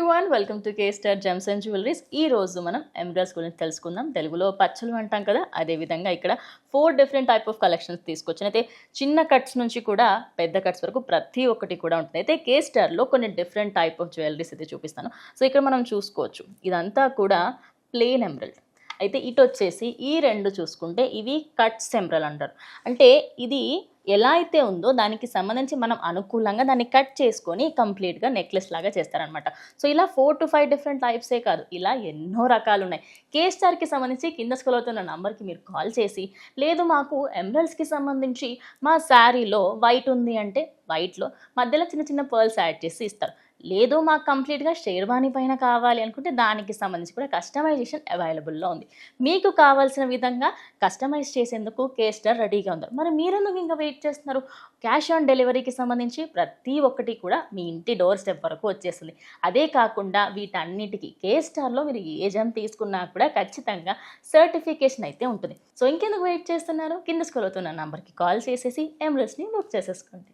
Everyone, welcome to K Star Gems and Jewelleries. ఈ రోజు మనం ఎమరాల్డ్స్ గురించి తెలుసుకుందాం. తెలుగులో పచ్చలు అంటాం కదా, అదే విధంగా ఇక్కడ 4 డిఫరెంట్ టైప్ ఆఫ్ కలెక్షన్స్ తీసుకొచ్చాను. అయితే చిన్న కట్స్ నుంచి కూడా పెద్ద కట్స్ వరకు ప్రతి ఒక్కటి కూడా ఉంటుంది. అయితే కే స్టార్లో కొన్ని డిఫరెంట్ టైప్ ఆఫ్ జ్యువెలరీస్ అయితే చూపిస్తాను. సో ఇక్కడ మనం చూసుకోవచ్చు, ఇదంతా కూడా ప్లెయిన్ ఎమరల్డ్. అయితే ఇటు వచ్చేసి ఈ రెండు చూసుకుంటే ఇవి కట్స్ ఎమరల్డ్ అంటారు. అంటే ఇది ఎలా అయితే ఉందో దానికి సంబంధించి మనం అనుకూలంగా దాన్ని కట్ చేసుకొని కంప్లీట్గా నెక్లెస్ లాగా చేస్తారనమాట. సో ఇలా 4 to 5 డిఫరెంట్ టైప్సే కాదు, ఇలా ఎన్నో రకాలు ఉన్నాయి. కే స్టార్కి సంబంధించి కింద స్క్రోల్ అవుతున్న నంబర్కి మీరు కాల్ చేసి, లేదు మాకు ఎమరల్డ్స్కి సంబంధించి మా శారీలో వైట్ ఉంది అంటే వైట్లో మధ్యలో చిన్న చిన్న పర్ల్స్ యాడ్ చేసి ఇస్తారు. లేదు మాకు కంప్లీట్గా షేర్వాణి పైన కావాలి అనుకుంటే దానికి సంబంధించి కూడా కస్టమైజేషన్ అవైలబుల్లో ఉంది. మీకు కావాల్సిన విధంగా కస్టమైజ్ చేసేందుకు కే స్టార్ రెడీగా ఉంది. మరి మీరెందుకు ఇంకా వెయిట్ చేస్తున్నారు? క్యాష్ ఆన్ డెలివరీకి సంబంధించి ప్రతి ఒక్కటి కూడా మీ ఇంటి డోర్ స్టెప్ వరకు వచ్చేస్తుంది. అదే కాకుండా వీటన్నిటికీ కే స్టార్లో మీరు ఏ జెమ్ తీసుకున్నా కూడా ఖచ్చితంగా సర్టిఫికేషన్ అయితే ఉంటుంది. సో ఇంకెందుకు వెయిట్ చేస్తున్నారు? కింద స్క్రోల్ అవుతున్న నంబర్కి కాల్ చేసేసి ఎమరల్డ్స్ని బుక్ చేసేసుకోండి.